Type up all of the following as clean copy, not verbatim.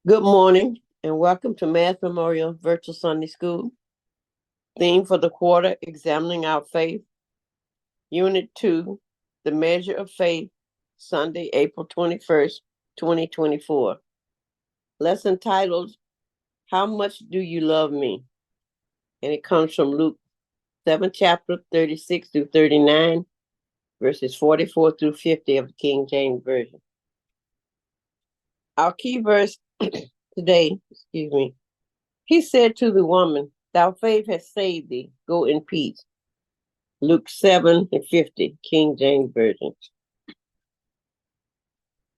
Good morning and welcome to Math Memorial Virtual Sunday School. Theme for the quarter, Examining Our Faith. Unit 2, The Measure of Faith, Sunday, April 21st, 2024. Lesson titled, How Much Do You Love Me? And it comes from Luke 7, chapter 36 through 39, verses 44 through 50 of the King James Version. Our key verse today, he said to the woman, Thy faith has saved thee. Go in peace. Luke 7:50, King James Version.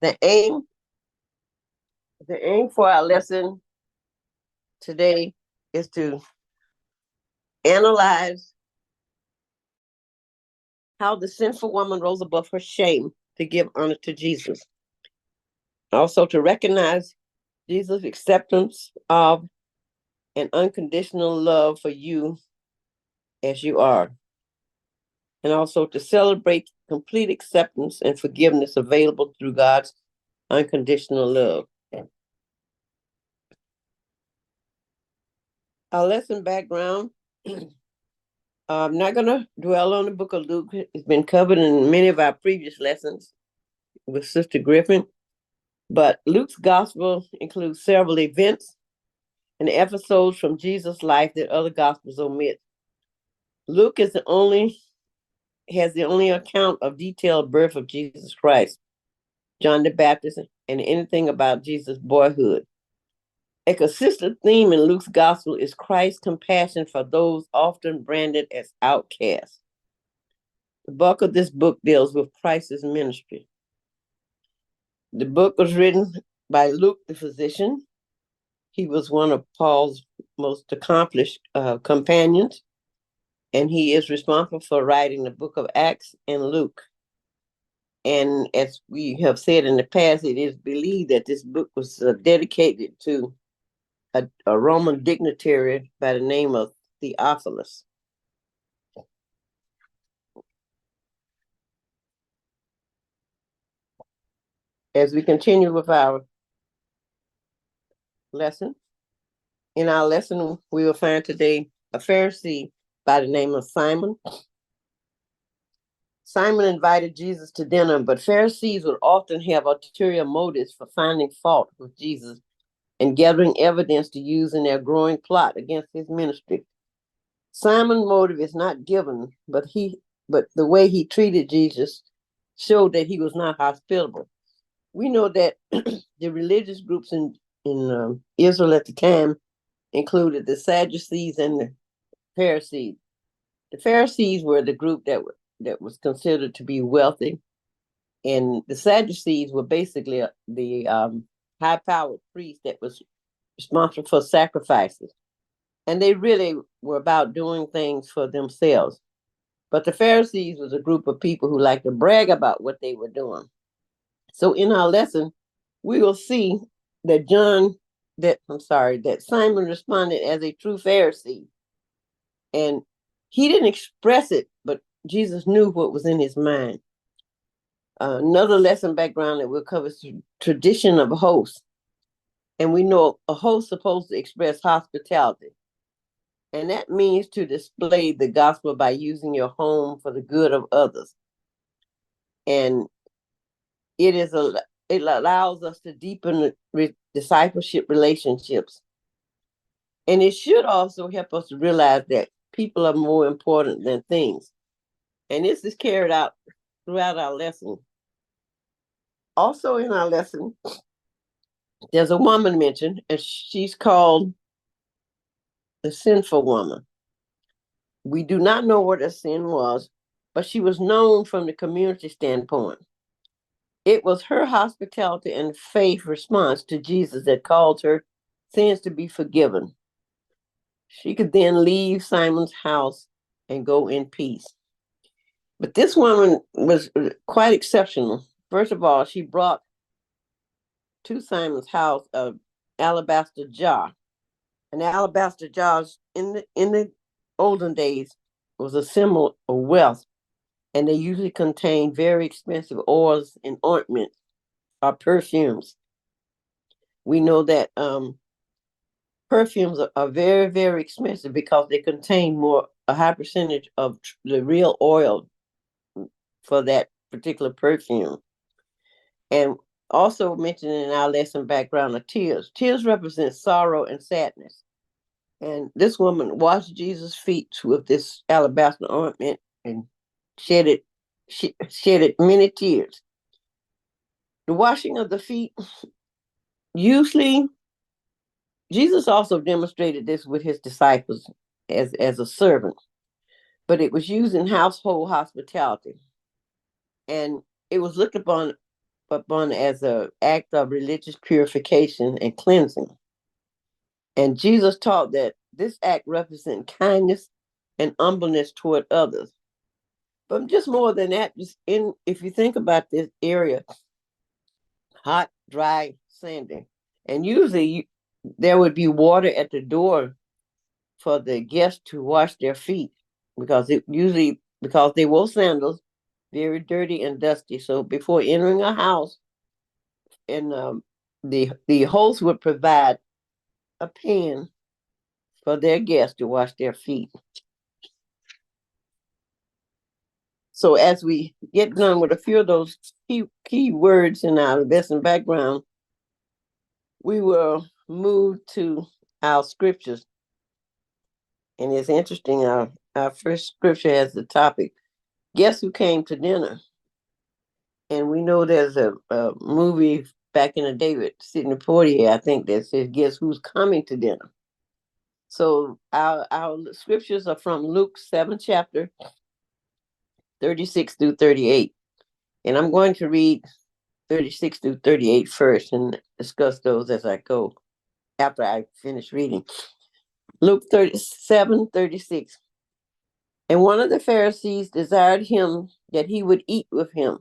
The aim for our lesson today is to analyze how the sinful woman rose above her shame to give honor to Jesus. Also to recognize Jesus' acceptance of an unconditional love for you as you are. And also to celebrate complete acceptance and forgiveness available through God's unconditional love. Our lesson background. I'm not going to dwell on the book of Luke. It's been covered in many of our previous lessons with Sister Griffin. But Luke's gospel includes several events and episodes from Jesus' life that other gospels omit. Luke has the only account of detailed birth of Jesus Christ, John the Baptist, and anything about Jesus' boyhood. A consistent theme in Luke's gospel is Christ's compassion for those often branded as outcasts. The bulk of this book deals with Christ's ministry. The book was written by Luke, the physician. He was one of Paul's most accomplished companions, and he is responsible for writing the book of Acts and Luke. And as we have said in the past, it is believed that this book was dedicated to a Roman dignitary by the name of Theophilus. As we continue with our lesson, in our lesson, we will find today a Pharisee by the name of Simon. Simon invited Jesus to dinner, but Pharisees would often have ulterior motives for finding fault with Jesus and gathering evidence to use in their growing plot against his ministry. Simon's motive is not given, but the way he treated Jesus showed that he was not hospitable. We know that the religious groups in Israel at the time included the Sadducees and the Pharisees. The Pharisees were the group that was considered to be wealthy, and the Sadducees were basically the high-powered priest that was responsible for sacrifices. And they really were about doing things for themselves. But the Pharisees was a group of people who liked to brag about what they were doing. So in our lesson, we will see that Simon responded as a true Pharisee. And he didn't express it, but Jesus knew what was in his mind. Another lesson background that we'll cover is the tradition of a host. And we know a host is supposed to express hospitality. And that means to display the gospel by using your home for the good of others. And it allows us to deepen discipleship relationships. And it should also help us to realize that people are more important than things. And this is carried out throughout our lesson. Also in our lesson, there's a woman mentioned, and she's called the sinful woman. We do not know what her sin was, but she was known from the community standpoint. It was her hospitality and faith response to Jesus that caused her sins to be forgiven. She could then leave Simon's house and go in peace. But this woman was quite exceptional. First of all, she brought to Simon's house an alabaster jar. An alabaster jar in the olden days was a symbol of wealth, and they usually contained very expensive oils and ointments or perfumes. We know that perfumes are very, very expensive because they contain a high percentage of the real oil for that particular perfume. And also mentioned in our lesson background are tears. Tears represent sorrow and sadness. And this woman washed Jesus' feet with this alabaster ointment and shedded shedded many tears. The washing of the feet, usually Jesus also demonstrated this with his disciples as a servant, but it was used in household hospitality. And it was looked upon as an act of religious purification and cleansing. And Jesus taught that this act represents kindness and humbleness toward others. But just more than that, just if you think about this area, hot, dry, sandy, and usually there would be water at the door for the guests to wash their feet because they wore sandals, very dirty and dusty. So before entering a house, and the host would provide a pan for their guests to wash their feet. So as we get done with a few of those key words in our lesson background, we will move to our scriptures. And it's interesting, our first scripture has the topic, Guess Who Came to Dinner? And we know there's a movie back in the day with Sidney Poitier, I think, that says, Guess Who's Coming to Dinner? So our scriptures are from Luke 7 chapter 36 through 38. And I'm going to read 36 through 38 first and discuss those as I go after I finish reading. Luke 37:36. And one of the Pharisees desired him that he would eat with him.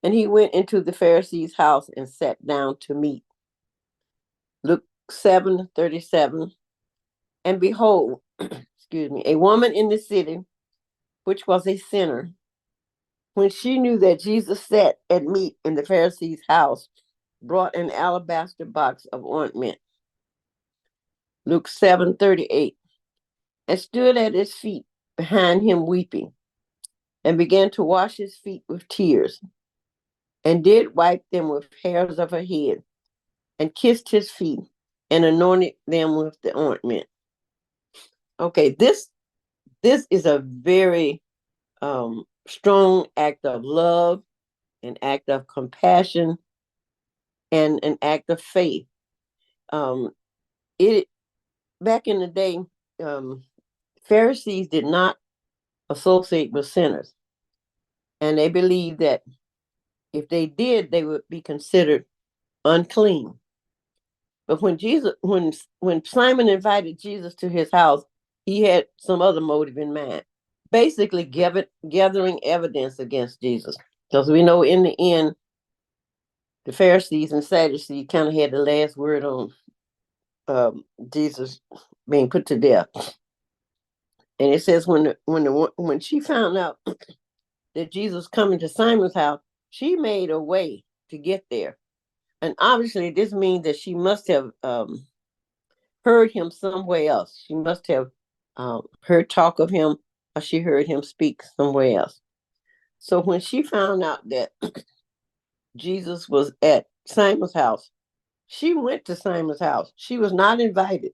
And he went into the Pharisee's house and sat down to meat. Luke 7:37. And behold, excuse me, a woman in the city, which was a sinner, when she knew that Jesus sat at meat in the Pharisee's house, brought an alabaster box of ointment. Luke 7:38. And stood at his feet behind him weeping, and began to wash his feet with tears, and did wipe them with hairs of her head, and kissed his feet, and anointed them with the ointment. Okay, this is a very strong act of love, an act of compassion, and an act of faith. It back in the day, Pharisees did not associate with sinners, and they believed that if they did, they would be considered unclean. But when Simon invited Jesus to his house, he had some other motive in mind. Basically, gathering evidence against Jesus, because we know in the end, the Pharisees and Sadducees kind of had the last word on Jesus being put to death. And it says when she found out that Jesus was coming to Simon's house, she made a way to get there. And obviously, this means that she must have heard him somewhere else. She must have heard talk of him, or she heard him speak somewhere else. So when she found out that Jesus was at Simon's house, she went to Simon's house. She was not invited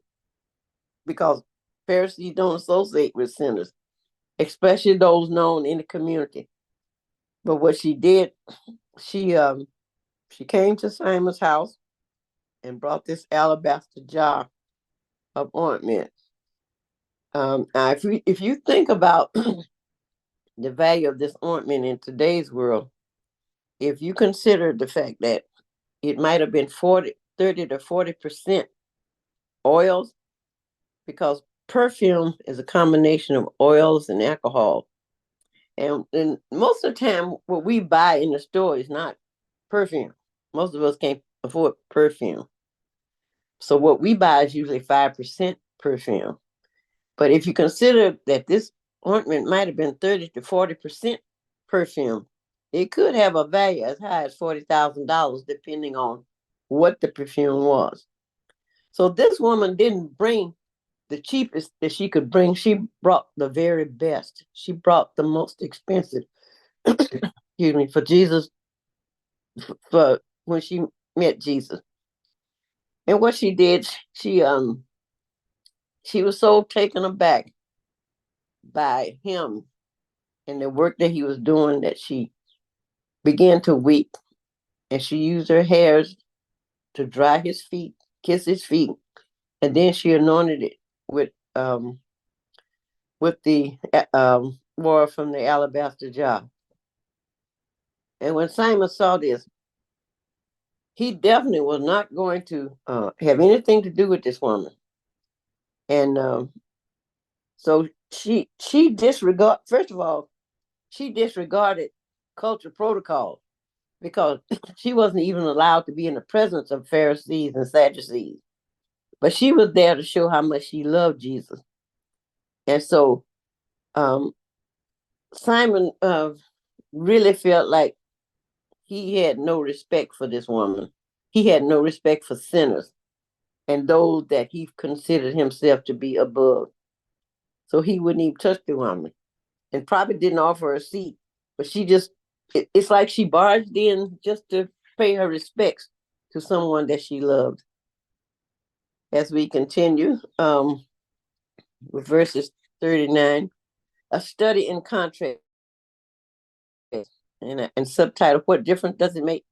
because Pharisees don't associate with sinners, especially those known in the community. But what she did, she came to Simon's house and brought this alabaster jar of ointment. Now, if you think about the value of this ointment in today's world, if you consider the fact that it might have been 30 to 40% oils, because perfume is a combination of oils and alcohol. And most of the time, what we buy in the store is not perfume. Most of us can't afford perfume. So what we buy is usually 5% perfume. But if you consider that this ointment might have been 30 to 40% perfume, it could have a value as high as $40,000, depending on what the perfume was. So this woman didn't bring the cheapest that she could bring. She brought the very best. She brought the most expensive, excuse me, for Jesus, for when she met Jesus. And what she did, she was so taken aback by him and the work that he was doing that she began to weep. And she used her hairs to dry his feet, kiss his feet, and then she anointed it with um with the oil from the alabaster jar. And when Simon saw this, he definitely was not going to have anything to do with this woman. And so she disregard first of all, she disregarded culture protocol because she wasn't even allowed to be in the presence of Pharisees and Sadducees. But she was there to show how much she loved Jesus. And so um, Simon really felt like he had no respect for this woman. He had no respect for sinners and those that he considered himself to be above. So he wouldn't even touch the woman and probably didn't offer her a seat. But she just, it's like she barged in just to pay her respects to someone that she loved. As we continue with verses 39, a study in contrast and subtitle, What Difference Does It Make?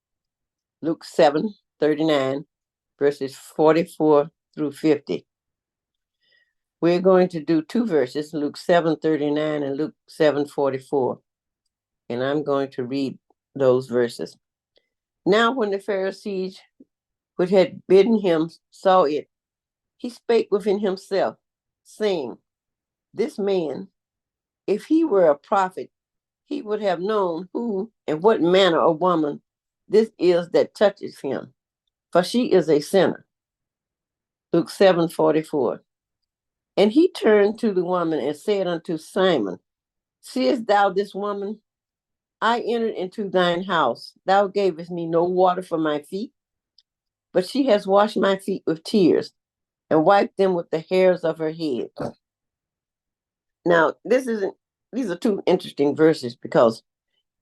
Luke 7:39, verses 44 through 50. We're going to do two verses, Luke 7:39 and Luke 7:44. And I'm going to read those verses. Now, when the Pharisees which had bidden him saw it, he spake within himself, saying, This man, if he were a prophet, he would have known who and what manner of woman this is that touches him, for she is a sinner. Luke 7:44. And he turned to the woman and said unto Simon, Seest thou this woman? I entered into thine house. Thou gavest me no water for my feet, but she has washed my feet with tears and wiped them with the hairs of her head. Now, these are two interesting verses because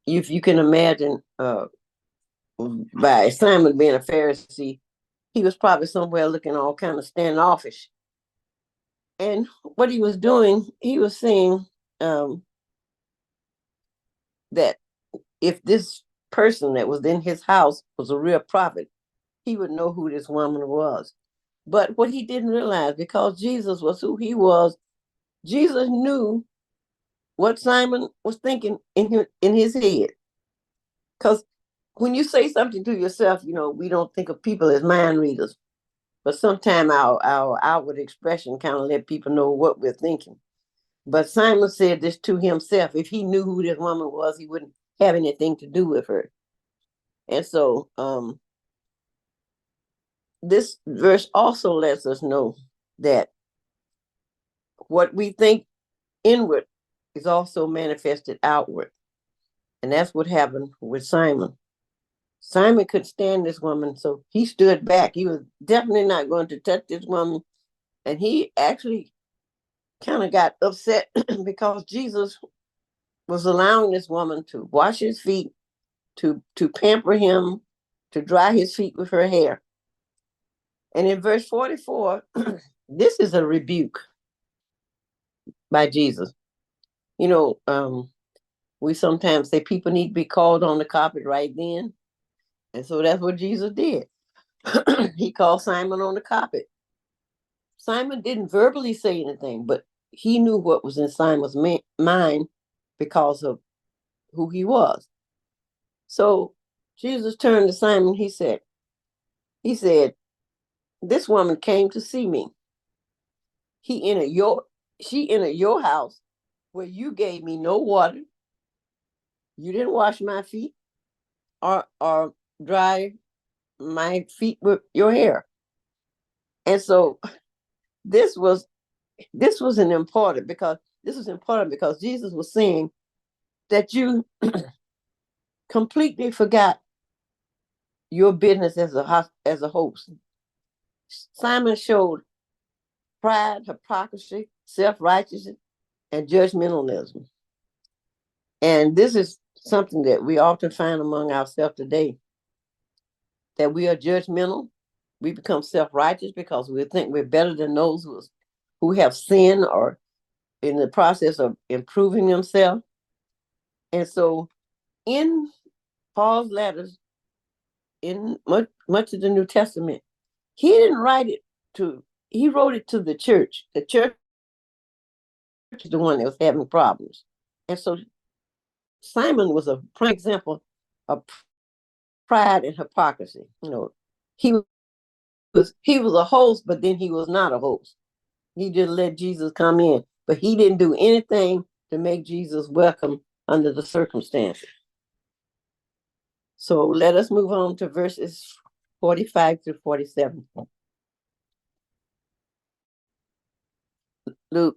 if you can imagine by Simon being a Pharisee, he was probably somewhere looking all kind of standoffish. And what he was doing, he was saying that if this person that was in his house was a real prophet, he would know who this woman was. But what he didn't realize, because Jesus was who he was, Jesus knew what Simon was thinking in his head. Because when you say something to yourself, we don't think of people as mind readers, but sometimes our outward expression kind of let people know what we're thinking. But Simon said this to himself. If he knew who this woman was, he wouldn't have anything to do with her. And so this verse also lets us know that what we think inward is also manifested outward. And that's what happened with Simon. Simon could stand this woman, so he stood back. He was definitely not going to touch this woman. And he actually kind of got upset because Jesus was allowing this woman to wash his feet, to pamper him, to dry his feet with her hair. And in verse 44, this is a rebuke by Jesus. We sometimes say people need to be called on the carpet right then. And so that's what Jesus did. He called Simon on the carpet. Simon didn't verbally say anything, but he knew what was in Simon's mind because of who he was. So Jesus turned to Simon. He said, this woman came to see me. She entered your house where you gave me no water. You didn't wash my feet or dry my feet with your hair. And so this was important because Jesus was saying that you completely forgot your business as a host. Simon showed pride, hypocrisy, self-righteousness, and judgmentalism. And this is something that we often find among ourselves today, that we are judgmental. We become self-righteous because we think we're better than those who have sinned or in the process of improving themselves. And so in Paul's letters, in much of the New Testament, he didn't write it he wrote it to the church. The church is the one that was having problems. And so Simon was a prime example of pride and hypocrisy. He was a host, but then he was not a host. He just let Jesus come in, but he didn't do anything to make Jesus welcome under the circumstances. So let us move on to verses 45 through 47. Luke,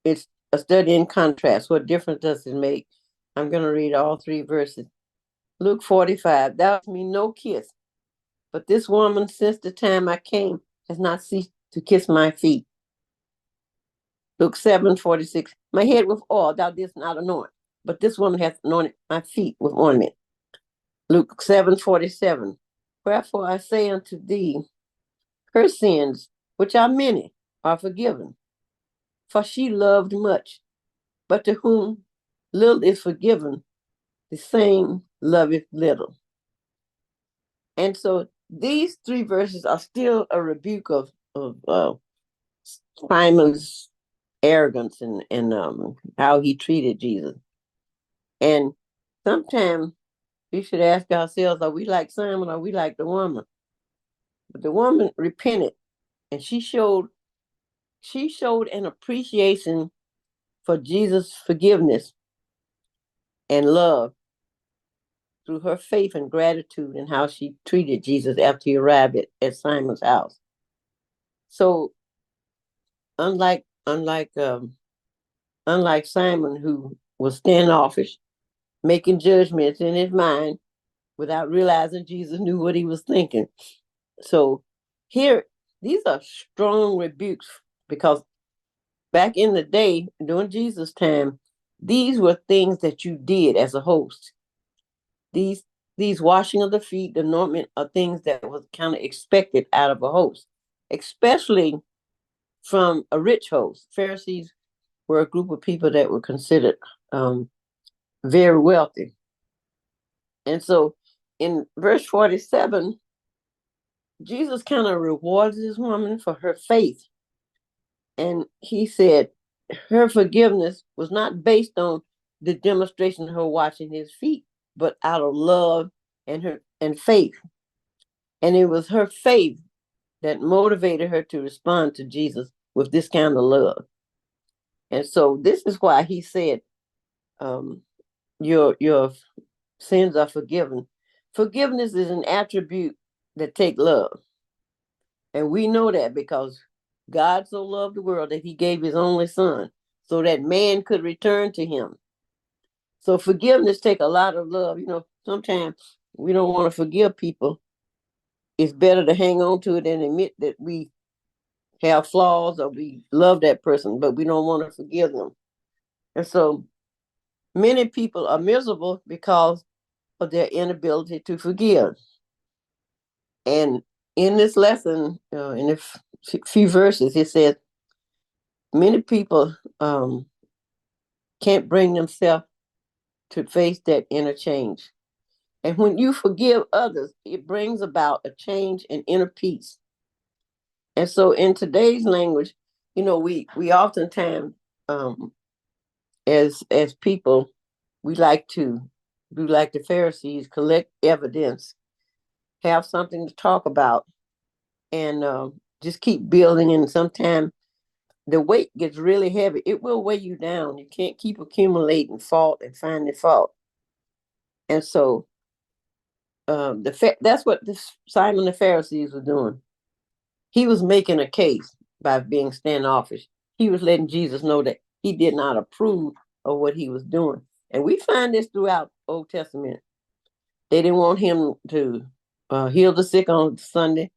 it's a study in contrast. What difference does it make? I'm going to read all three verses. Luke 45, thou hast me no kiss, but this woman since the time I came has not ceased to kiss my feet. Luke 7:46, my head with oil thou didst not anoint, but this woman hath anointed my feet with ointment. Luke 7:47, wherefore I say unto thee, her sins, which are many, are forgiven. For she loved much, but to whom little is forgiven, the same loveth little. And so these three verses are still a rebuke of Simon's arrogance and how he treated Jesus. And sometimes we should ask ourselves, are we like Simon or are we like the woman? But the woman repented, and she showed an appreciation for Jesus' forgiveness and love through her faith and gratitude and how she treated Jesus after he arrived at Simon's house. So unlike Simon, who was standoffish, making judgments in his mind without realizing Jesus knew what he was thinking. So here, these are strong rebukes, because back in the day, during Jesus' time, these were things that you did as a host. These washing of the feet, the anointment, are things that was kind of expected out of a host, especially from a rich host. Pharisees were a group of people that were considered very wealthy. And so in verse 47, Jesus kind of rewards this woman for her faith. And he said her forgiveness was not based on the demonstration of her washing his feet, but out of love and faith. And it was her faith that motivated her to respond to Jesus with this kind of love. And so this is why he said, your sins are forgiven. Forgiveness is an attribute that take love. And we know that because God so loved the world that he gave his only son so that man could return to him. So forgiveness take a lot of love. Sometimes we don't want to forgive people. It's better to hang on to it and admit that we have flaws or we love that person, but we don't want to forgive them. And so many people are miserable because of their inability to forgive. And in this lesson, in a few verses, it says many people can't bring themselves to face that inner change. And when you forgive others, it brings about a change in inner peace. And so in today's language, we oftentimes, as people, we like to do like the Pharisees, collect evidence, have something to talk about, and just keep building. And sometimes the weight gets really heavy. It will weigh you down. You can't keep accumulating fault and finding fault. And so that's what Simon the Pharisees were doing. He was making a case by being standoffish. He was letting Jesus know that he did not approve of what he was doing. And we find this throughout Old Testament. They didn't want him to heal the sick on Sunday,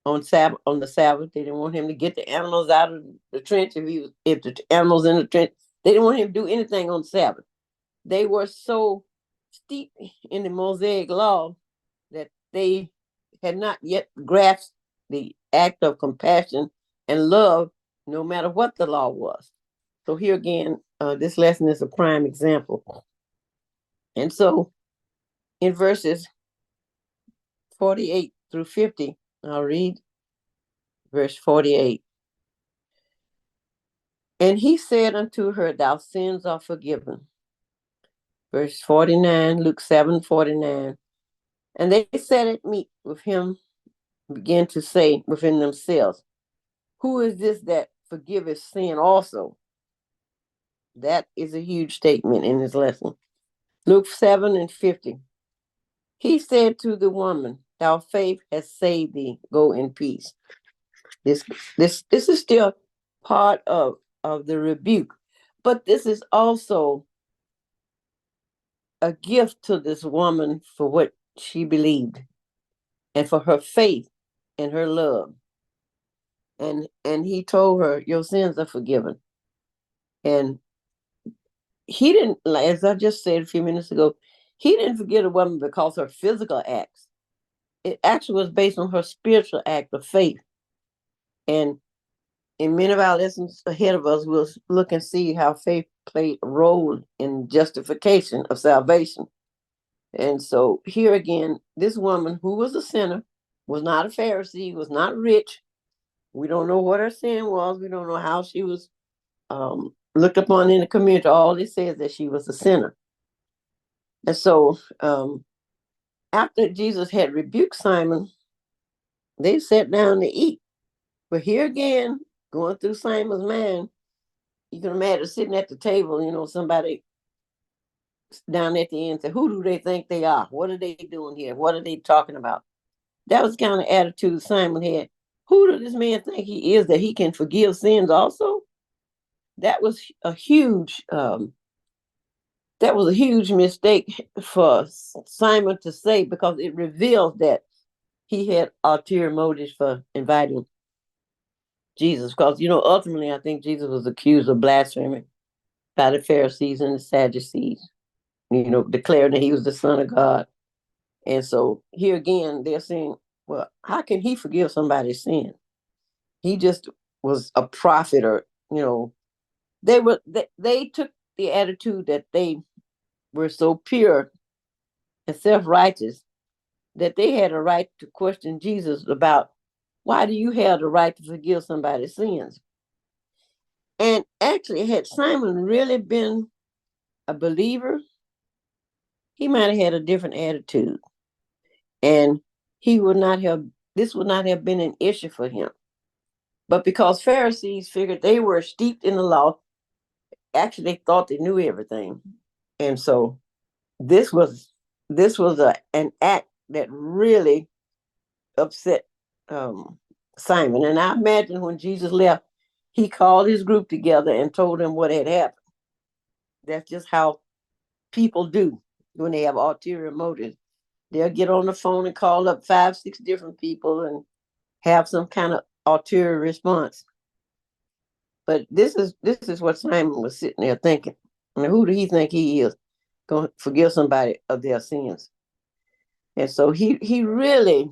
on Sabbath, on the Sabbath. They didn't want him to get the animals out of the trench if the animals in the trench. They didn't want him to do anything on Sabbath. They were so steeped in the Mosaic law that they had not yet grasped the act of compassion and love, no matter what the law was. So here again, this lesson is a prime example. And so in verses 48 through 50, I'll read verse 48. And he said unto her, thy sins are forgiven. Verse 49, Luke 7:49. And they sat at meat with him, began to say within themselves, who is this that forgiveth sin also? That is a huge statement in this lesson. Luke 7:50. He said to the woman, thy faith has saved thee, go in peace. This is still part of the rebuke, but this is also a gift to this woman for what she believed and for her faith and her love. And he told her, your sins are forgiven. And he didn't, as I just said a few minutes ago, he didn't forgive a woman because of her physical acts. It actually was based on her spiritual act of faith. And in many of our lessons ahead of us, we'll look and see how faith played a role in justification of salvation. And so here again, this woman who was a sinner, was not a Pharisee, was not rich. We don't know what her sin was. We don't know how she was looked upon in the community. All it says that she was a sinner. And so after Jesus had rebuked Simon, they sat down to eat. But here again, going through Simon's mind, you can imagine sitting at the table, somebody down at the end said, who do they think they are? What are they doing here? What are they talking about? That was the kind of attitude Simon had. Who does this man think he is that he can forgive sins also? That was a huge mistake for Simon to say, because it reveals that he had ulterior motives for inviting Jesus. Because, ultimately, I think Jesus was accused of blasphemy by the Pharisees and the Sadducees, declaring that he was the Son of God. And so here again, they're saying, well, how can he forgive somebody's sin? He just was a prophet, or, they took the attitude that they were so pure and self-righteous that they had a right to question Jesus about, why do you have the right to forgive somebody's sins? And actually, had Simon really been a believer, he might have had a different attitude. And this would not have been an issue for him. But because Pharisees figured they were steeped in the law, actually they thought they knew everything. And so this was an act that really upset Simon. And I imagine when Jesus left, he called his group together and told them what had happened. That's just how people do when they have ulterior motives. They'll get on the phone and call up 5, 6 different people and have some kind of ulterior response. But this is what Simon was sitting there thinking. I mean, who do he think he is, going to forgive somebody of their sins? And so he really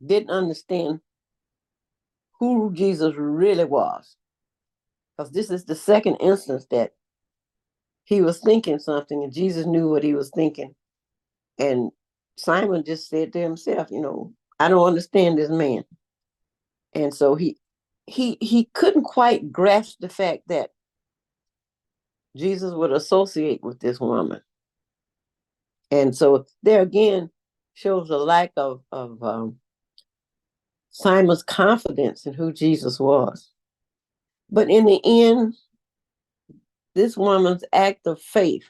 didn't understand who Jesus really was. Because this is the second instance that he was thinking something and Jesus knew what he was thinking. And Simon just said to himself, I don't understand this man. And so he couldn't quite grasp the fact that Jesus would associate with this woman. And so there again shows a lack of Simon's confidence in who Jesus was. But in the end, this woman's act of faith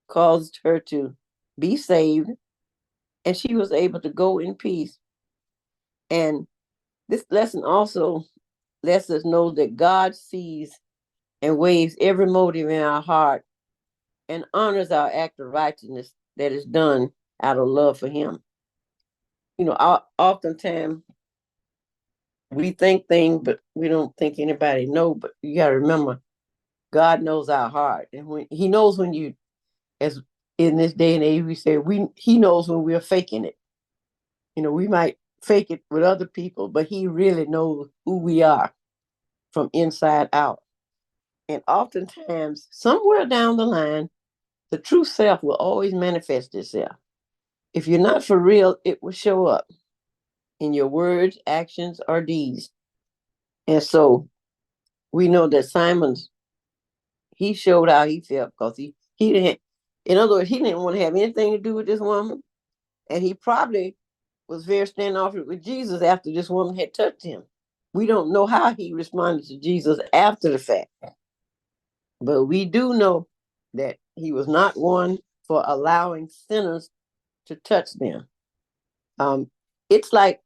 caused her to be saved, and she was able to go in peace. And this lesson also lets us know that God sees and weighs every motive in our heart and honors our act of righteousness that is done out of love for him. Oftentimes we think things, but we don't think anybody know. But you got to remember, God knows our heart, and when He knows when you, as in this day and age, we say He knows when we're faking it. We might fake it with other people, but He really knows who we are from inside out. And oftentimes, somewhere down the line, the true self will always manifest itself. If you're not for real, it will show up in your words, actions, or deeds. And so we know that he showed how he felt because he didn't, in other words, he didn't want to have anything to do with this woman. And he probably was very standoffish with Jesus after this woman had touched him. We don't know how he responded to Jesus after the fact. But we do know that he was not one for allowing sinners to touch them. It's like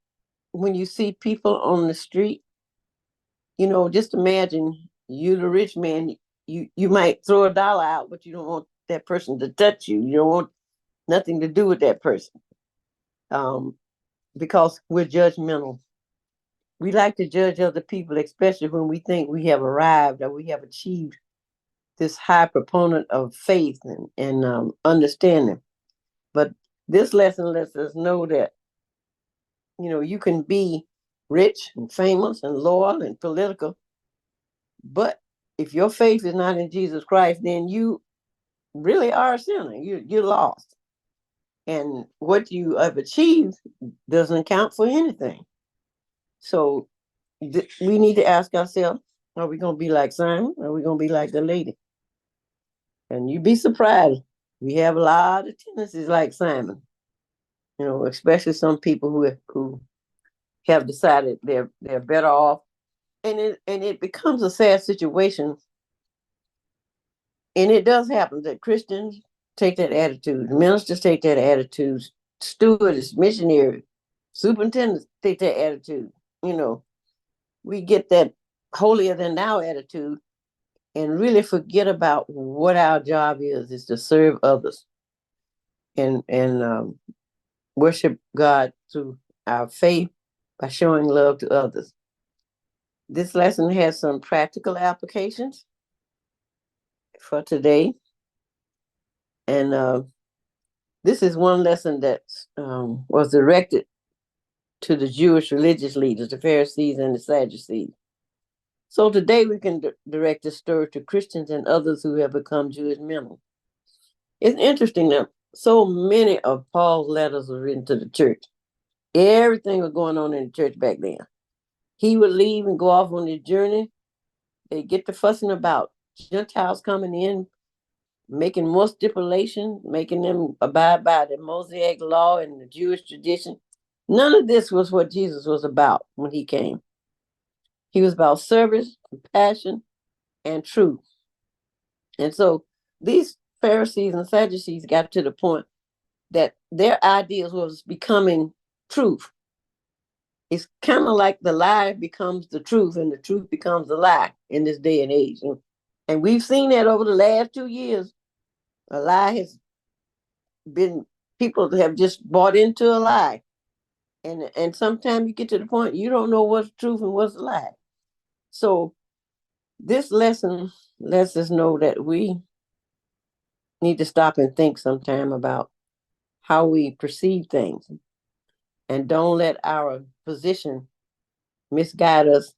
when you see people on the street, just imagine you the rich man, you might throw $1 out, but you don't want that person to touch you. You don't want nothing to do with that person. Because we're judgmental. We like to judge other people, especially when we think we have arrived or we have achieved this high proponent of faith and understanding. But this lesson lets us know that, you can be rich and famous and loyal and political, but if your faith is not in Jesus Christ, then you really are a sinner. You're lost. And what you have achieved doesn't count for anything. So we need to ask ourselves, are we going to be like Simon? Or are we going to be like the lady? And you'd be surprised. We have a lot of tendencies like Simon, especially some people who have decided they're better off. And it becomes a sad situation. And it does happen that Christians take that attitude. Ministers take that attitude. Stewards, missionaries, superintendents take that attitude. We get that holier than thou attitude and really forget about what our job is to serve others and worship God through our faith by showing love to others. This lesson has some practical applications for today. And this is one lesson that was directed to the Jewish religious leaders, the Pharisees and the Sadducees. So today we can direct this story to Christians and others who have become Jewish members. It's interesting that so many of Paul's letters were written to the church. Everything was going on in the church back then. He would leave and go off on his journey. They get to fussing about Gentiles coming in, making more stipulations, making them abide by the Mosaic law and the Jewish tradition. None of this was what Jesus was about when he came. He was about service, compassion, and truth. And so these Pharisees and Sadducees got to the point that their ideas was becoming truth. It's kind of like the lie becomes the truth and the truth becomes the lie in this day and age. And we've seen that over the last 2 years. A lie has been, people have just bought into a lie. And sometimes you get to the point you don't know what's truth and what's a lie. So this lesson lets us know that we need to stop and think sometime about how we perceive things and don't let our position misguide us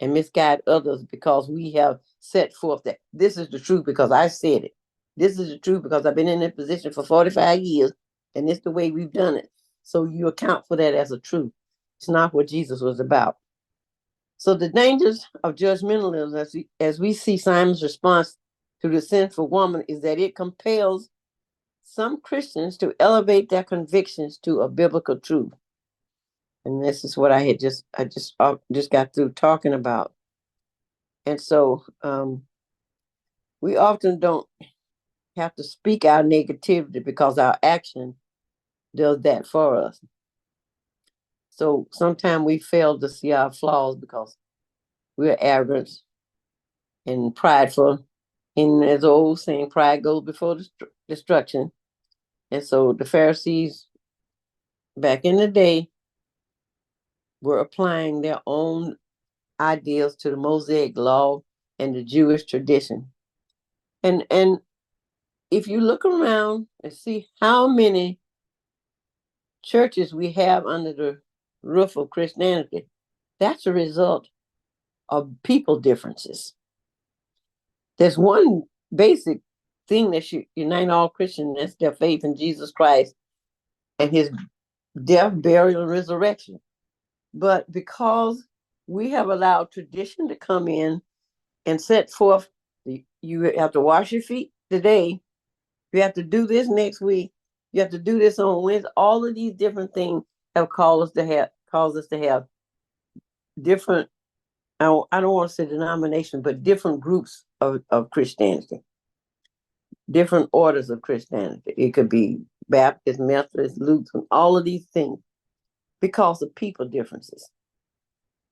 and misguide others because we have set forth that this is the truth because I said it. This is the truth because I've been in that position for 45 years and it's the way we've done it. So you account for that as a truth. It's not what Jesus was about. So the dangers of judgmentalism, as we see Simon's response to the sinful woman, is that it compels some Christians to elevate their convictions to a biblical truth. And this is what I just got through talking about. And so we often don't have to speak our negativity because our action does that for us. So sometimes we fail to see our flaws because we're arrogant and prideful. And as the old saying, pride goes before destruction. And so the Pharisees back in the day were applying their own ideals to the Mosaic law and the Jewish tradition. And if you look around and see how many churches we have under the roof of Christianity, that's a result of people differences. There's one basic thing that should unite all Christians, that's their faith in Jesus Christ and his death, burial, and resurrection. But because we have allowed tradition to come in and set forth, you have to wash your feet today, you have to do this next week, you have to do this on Wednesday. All of these different things have caused us to have different, I don't want to say denomination, but different groups of Christianity, different orders of Christianity. It could be Baptist, Methodist, Lutheran, all of these things because of people differences.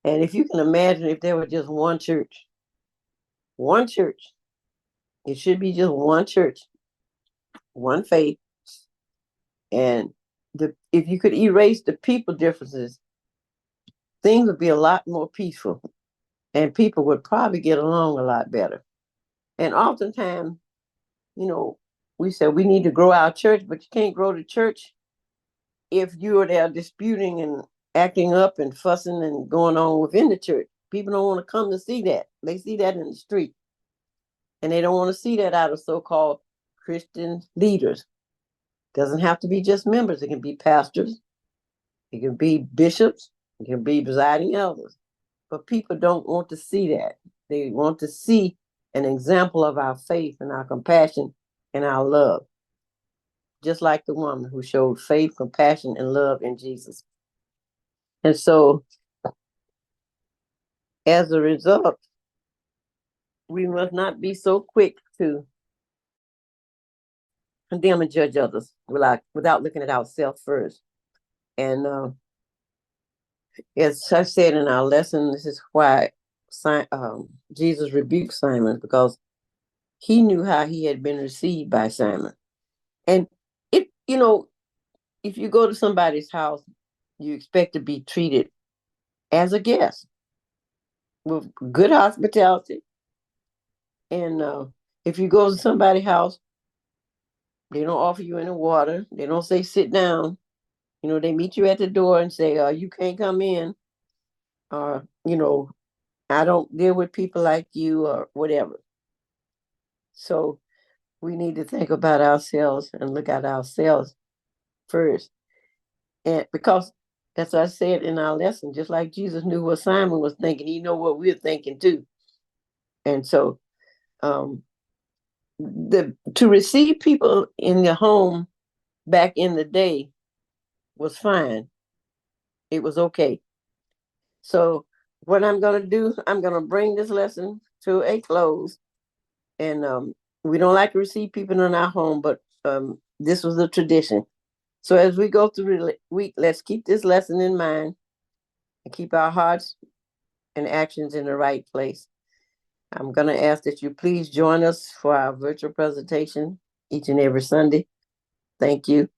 And if you can imagine if there were just one church, it should be just one church, one faith. And if you could erase the people differences, things would be a lot more peaceful and people would probably get along a lot better. And oftentimes, we said we need to grow our church, but you can't grow the church if you are there disputing and acting up and fussing and going on within the church. People don't want to come to see that. They see that in the street. And they don't want to see that out of so-called Christian leaders. Doesn't have to be just members. It can be pastors. It can be bishops. It can be presiding elders. But people don't want to see that. They want to see an example of our faith and our compassion and our love. Just like the woman who showed faith, compassion, and love in Jesus. And so, as a result, we must not be so quick to condemn and judge others without looking at ourselves first. And as I said in our lesson, this is why Jesus rebuked Simon, because he knew how he had been received by Simon. And if you go to somebody's house, you expect to be treated as a guest with good hospitality. And if you go to somebody's house, they don't offer you any water. They don't say sit down. They meet you at the door and say, you can't come in. Or, I don't deal with people like you or whatever. So we need to think about ourselves and look at ourselves first. And because, as I said in our lesson, just like Jesus knew what Simon was thinking, he know what we're thinking too. And so to receive people in your home back in the day was fine. It was okay. So what I'm going to do, I'm going to bring this lesson to a close. And we don't like to receive people in our home, but this was a tradition. So as we go through the week, let's keep this lesson in mind and keep our hearts and actions in the right place. I'm going to ask that you please join us for our virtual presentation each and every Sunday. Thank you.